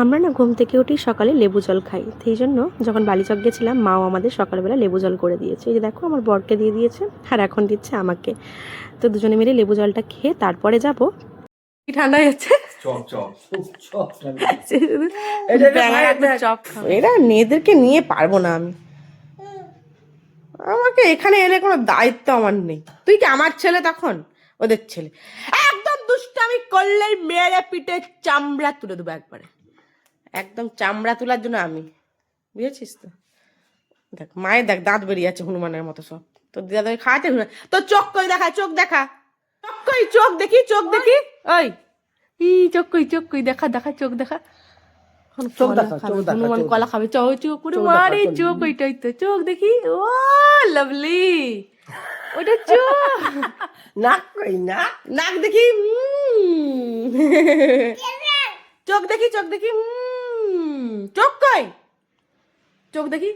আমরা না ঘুম থেকে উঠি সকালে লেবু জল খাই, সেই জন্য যখন বালিচক গেছিলাম মাও আমাদের সকালবেলা লেবু জল করে দিয়েছে। এই যে দেখো আমার বরকে দিয়ে দিয়েছে আর এখন দিচ্ছে আমাকে। তো দুজনে মিলে লেবু জলটা খেয়ে তারপরে যাব। ঠান্ডা হচ্ছে এরা মেয়েদেরকে নিয়ে পারবো না আমি, আমাকে এখানে এলে কোনো দায়িত্ব আমার নেই। তুই কি আমার ছেলে তখন ওদের ছেলে? একদম দুষ্টামি করলেই মেরে পিঠে চামড়া তুলে দেবো একবারে, একদম চামড়া তোলার জন্য আমি, বুঝেছিস তো? দেখ মায়ের দেখ দাঁত বেরিয়ে আছে হনুমানের মতো সব। তোর দিদা খাওয়াতে তোর চোখ কই দেখা, চোখ দেখা, চোখ কই, চোখ দেখি, চোখ দেখি, ওই চোখ কই, চোখ কই দেখা, দেখা চোখ দেখা। হনুমান কলা খাবে, চোখ করে মারে চোখ, ওইটাই তো চোখ দেখি। ও লাভলি, ওটা চোখ। নাক কই, নাক, নাক দেখি, চোখ দেখি, চোখ দেখি, চোখ কই, চোখ দেখি,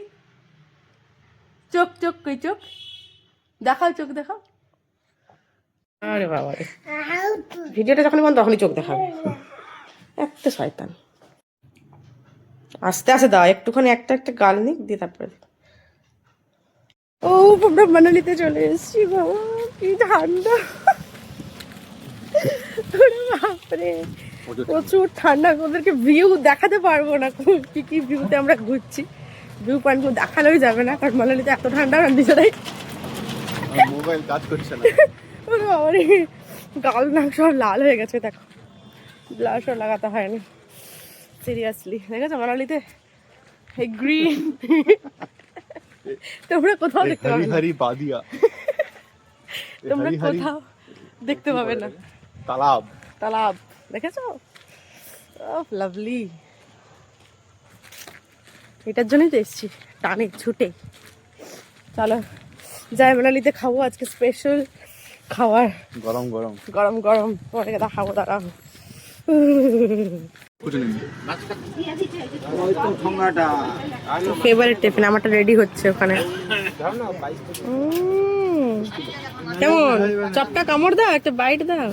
চোখ, চোখ কই, চোখ দেখাও, চোখ দেখাও। আরে বাবা রে, ভিডিওটা যখনই বন্ধ তখনই চোখ দেখাবে, একটা শয়তান। আস্তে আস্তে দাও একটুখানি, একটা একটা গাল নিক দিয়ে তারপরে। ও আমরা মানালিতে চলে এসেছি, বাবা কি ঠান্ডা, বাপরে প্রচুর ঠান্ডা। ওদেরকে ভিউ দেখাতে পারবো না কি কি ভিউতে আমরা ঘুরছি, ভিউ পয়েন্ট দেখানোই যাবে না কারণ মানালিতে এত ঠান্ডা। মোবাইল কাজ করছে না, বাবারে গাল নাক সব লাল হয়ে গেছে, দেখো ব্লাশও লাগাতে হয়নি। সিরিয়াসলি দেখেছো মানালিতে এই গ্রিন তোমরা কোথাও দেখতে পাবে না, তোমরা কোথাও দেখতে পাবে না। তালাব, তালাব দেখেছো? লাভলি, এটার জন্যই তো এসছি টানে ছুটে। চলো যাই মানালিতে খাবো আজকে স্পেশাল খাবার, গরম গরম গরম গরম পরে খাবো। দাঁড়াও ফেভারিট টিফিন আমারটা রেডি হচ্ছে ওখানে। কেমন চপটা কামড় দাও, একটা বাইট দাও।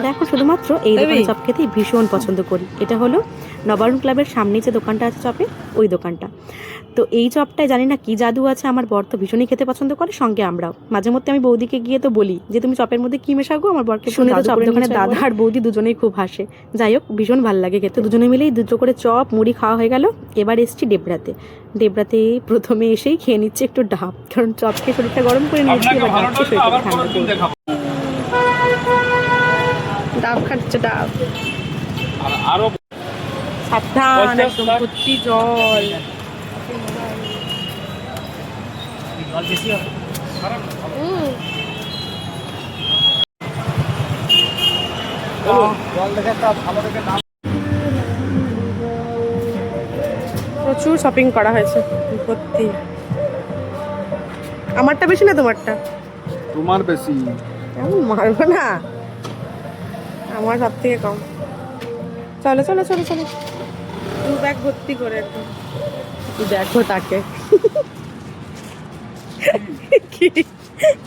দেখো শুধুমাত্র এই দোকানে চপ খেতেই ভীষণ পছন্দ করি। এটা হলো নবারুণ ক্লাবের সামনে যে দোকানটা আছে চপের, ওই দোকানটা। তো এই চপটায় জানি না কি জাদু আছে, আমার বর তো ভীষণই খেতে পছন্দ করে, সঙ্গে আমরাও। মাঝে মধ্যে আমি বৌদিকে গিয়ে তো বলি যে তুমি চপের মধ্যে কি মেশাগো, আমার বরকে শুনে তো চপ দোকানের দাদা আর বৌদি দুজনেই খুব হাসে। যাই হোক ভীষণ ভালো লাগে খেতে। দুজনে মিলেই দুটো করে চপ মুড়ি খাওয়া হয়ে গেল। এবার এসছি ডেবরাতে। ডেবরাতে প্রথমে এসেই খেয়ে নিচ্ছে একটু ডাব, কারণ চপ খেয়ে শরীরটা গরম করে নিচ্ছি, এবার ডাব খেয়ে শরীরটা ঠান্ডা করে। ডাব খাচ্ছে, ডাব আরো সাবধান, একদম ভর্তি জল। প্রচুর শপিং করা হয়েছে, ভর্তি। আমারটা বেশি না তোমারটা? তোমার বেশি। আমি মারবো না, আমার সব থেকে কম। চলো চলো চলো চলো, দু ব্যাগ ভর্তি করে একদম। দেখো তাকে,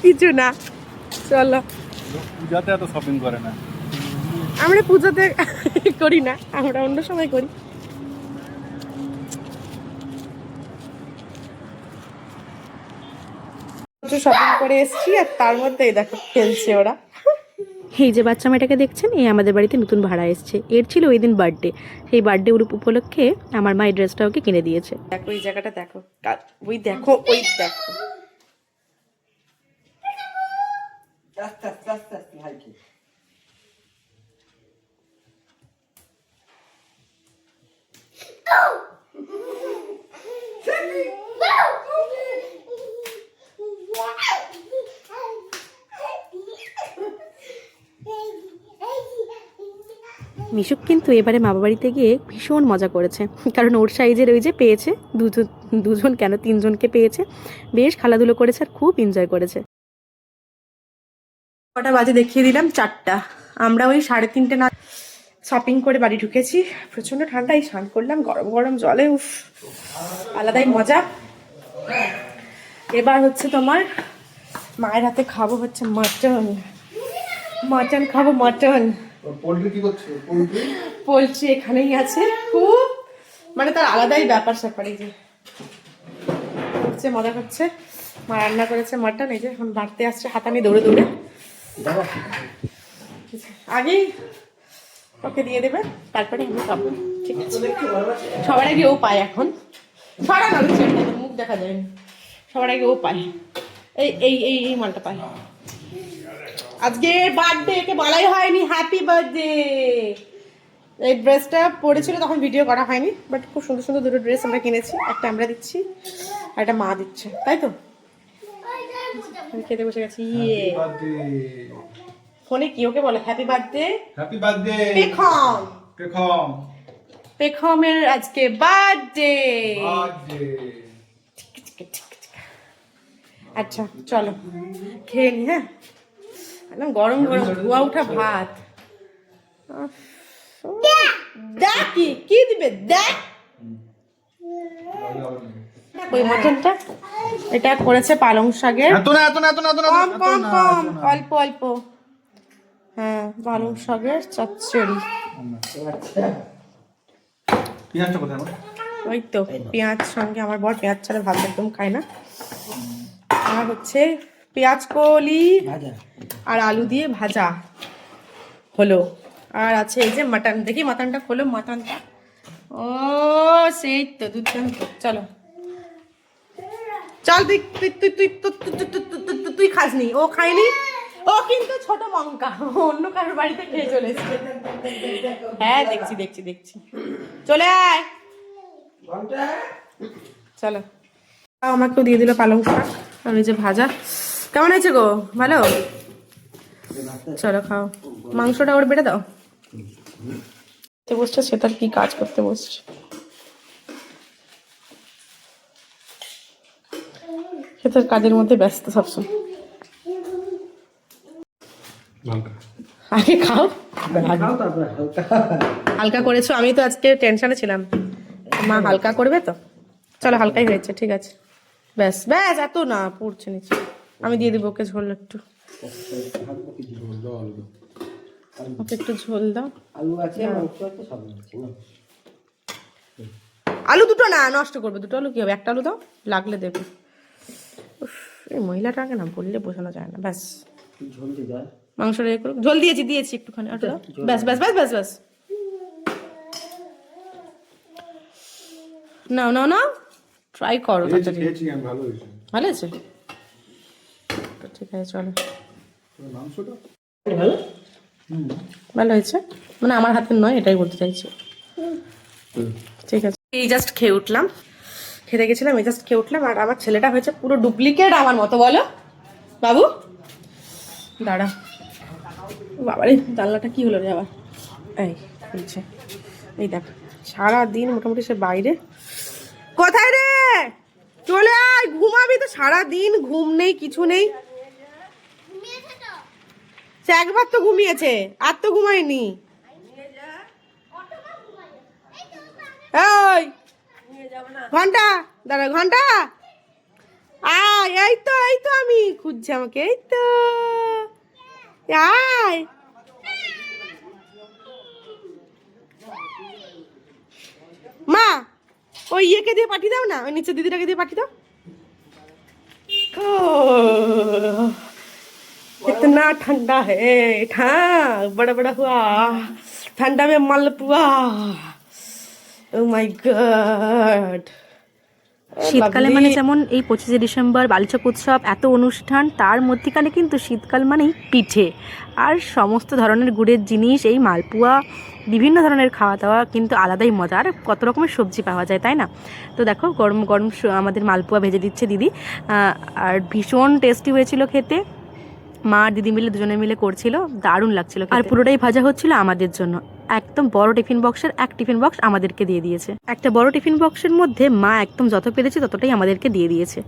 কিছু না, চলো। পূজাতে এত শপিং করে না, আমরা পূজাতে করি না, আমরা অন্য সময় করি। শপিং করে এসেছি আর তার মধ্যে দেখো খেলছে ওরা। এই যে বাচ্চা মেয়েটাকে দেখছেন, এই আমাদের বাড়িতে নতুন ভাড়া এসছে। এর ছিল ওই দিন বার্থডে, সেই বার্থডে উপলক্ষে আমার মা এই ড্রেসটা ওকে কিনে দিয়েছে। দেখো এই জায়গাটা দেখো, ওই দেখো, ওই দেখো। মিশুক কিন্তু এবারে মামা বাড়িতে গিয়ে ভীষণ মজা করেছে, কারণ ওর সাইজের ওই যে পেয়েছে দুজন কেন তিনজনকে পেয়েছে, বেশ খেলাধুলো করেছে আর খুব এনজয় করেছে। কটা বাজে দেখিয়ে দিলাম, 4টা। আমরা ওই 3:30 না শপিং করে বাড়ি ঢুকেছি। প্রচন্ড ঠান্ডা, এই স্নান করলাম গরম গরম জলে, উফ আলাদাই মজা। এবার হচ্ছে তোমার মায়ের হাতে খাবো হচ্ছে মাটন, মাটন খাবো, মাটন। পোল্ট্রি কি করছে? বলছি এখানেই আছে, খুব মানে তার আলাদাই ব্যাপার স্যাপার। এই যে হচ্ছে মজা করছে, মা রান্না করেছে মাটন, এই যে এখন বাড়তে আসছে হাতা নিয়ে দৌড়ে দৌড়ে। আগেই ওকে দিয়ে দেবে, তারপরে আমি খাবো, ঠিক আছে? সবার আগে ও পায় এখন, সারা নাড়ছে, মুখ দেখা যায়নি, সবার আগে ও পায়, এই এই এই এই মালটা পায়। আজকে বার্থডে, একে বলাই হয়নি হ্যাপি বার্থডে। এই ড্রেসটা পরেছিল তখন ভিডিও করা হয়নি, বাট খুব সুন্দর সুন্দর দুটো ড্রেস আমরা কিনেছি, একটা আমরা দিচ্ছি আর একটা মা দিচ্ছে, তাই তো? আমি খেতে বসে গেছি। ইয়ে ফোনে কি ওকে বলে হ্যাপি বার্থডে? হ্যাপি বার্থডে পেখম, পেখম, পেখমের আজকে বার্থডে। আচ্ছা চলো খেয়ে নি। হ্যাঁ, একদম গরম গরম ধোয়া উঠা ভাত। দেখ কি কি দিবে, দেখ ওই মাটনটা। এটা করেছে পালং শাকের, এত না এত না এত না এত না কম কম কম, অল্প অল্প। হ্যাঁ, পালং শাকের চচ্চড়ি। পেঁয়াজটা কোথায় আমার? ওই তো পেঁয়াজ সঙ্গে, আমার বর পেঁয়াজ ছাড়া ভাত একদম খায় না। আর হচ্ছে পেঁয়াজ কলি আর আলু দিয়ে ভাজা হলো। আর আছে এই যে মাটন, দেখি মাটনটা খোলো, মাটনটা। ও সেই তো দুর্দান্ত। চলো চল, তুই তুই তুই তুই তুই খাসনি, ও খায়নি, ও কিন্তু ছোট মঙ্কা, অন্য কারোর বাড়িতে খেয়ে চলে এসেছে। হ্যাঁ দেখছি দেখছি দেখছি, চলে আয় চলো। আমাকেও দিয়ে দিল পালং শাক আর ওই যে ভাজা। কেমন হয়েছে গো? ভালো? চলো খাও, মাংসটা ওর বেড়ে দাও। বসছে সে, তার কি কাজ করতে বসছে। সে তার কাজের মধ্যে ব্যস্ত সবসময়। আগে খাও, হালকা করেছো। আমি তো আজকে টেনশনে ছিলাম, মা হালকা করবে তো। চলো হালকাই হয়েছে, ঠিক আছে। ব্যাস ব্যাস, এত না পড়ছে নিচে। আমি দিয়ে দিব ওকে ঝোল একটু, ওকে একটু ঝোল দাও। আলু দুটো না, নষ্ট করবে। দুটো আলু কি হবে, একটা আলু দাও, লাগলে দেবে। এই মহিলাটাকে না বললে বোঝানো যায় না। ব্যাস মাংসটা এ করুক, ঝোল দিয়েছি দিয়েছি একটুখানি, একটু দাও। ব্যাস ব্যাস ব্যাস ব্যাস ব্যাস, নাও নাও নাও, ট্রাই করো। খেয়েছি আমি, ভালো হয়েছে। ভালো আছে, ঠিক আছে চলো। মাংসটা ভালো হয়েছে, মানে আমার হাতের নয়, এটাই বলতে চাইছি। ঠিক আছে, এই জাস্ট খেয়ে উঠলাম, খেতে গেছিলাম, এই জাস্ট খেয়ে উঠলাম। আর আমার ছেলেটা হয়েছে পুরো ডুপ্লিকেট আমার মতো, বলো বাবু। দাঁড়া বাবারে, জানলাটা কি হলো রে আবার? এই খুলছে, এই দেখ সারাদিন মোটামুটি সে বাইরে। কোথায় রে, চলে আয়, ঘুমাবি তো? সারাদিন ঘুম নেই, কিছু নেই। সে একবার তো ঘুমিয়েছে, আর তো ঘুমায়নি। এই ঘন্টা, দাঁড়া ঘন্টা, আয়। এই তো আমি খুঁজছি আমাকে, এই তো আয়। মা ওই ইয়েকে দিয়ে পাঠিয়ে দাও না, ওই নিচে দিদিটাকে দিয়ে পাঠিয়ে দাও। इतना ठंडा है, बड़ा बड़ा हुआ ठंडा में मालपुआ। Oh my God! শীতকালে মানে যেমন এই 25শে ডিসেম্বর বালিচক উৎসব, এত অনুষ্ঠান, তার মধ্যেখানে কিন্তু শীতকাল মানেই পিঠে আর সমস্ত ধরনের গুড়ের জিনিস, এই মালপুয়া, বিভিন্ন ধরনের খাওয়া দাওয়া কিন্তু আলাদাই মজা। আর কত রকমের সবজি পাওয়া যায়, তাই না? তো দেখো গরম গরম আমাদের মালপুয়া ভেজে দিচ্ছে দিদি, আর ভীষণ টেস্টি হয়েছিল খেতে। মা আর দিদি মিলে দুজনে মিলে করছিল, দারুণ লাগছিল। আর পুরোটাই ভাজা হচ্ছিল আমাদের জন্য। একদম বড় টিফিন বক্সের এক টিফিন বক্স আমাদেরকে দিয়ে দিয়েছে। একটা বড় টিফিন বক্সের মধ্যে মা একদম যত পেরেছে ততটাই আমাদেরকে দিয়ে দিয়েছে।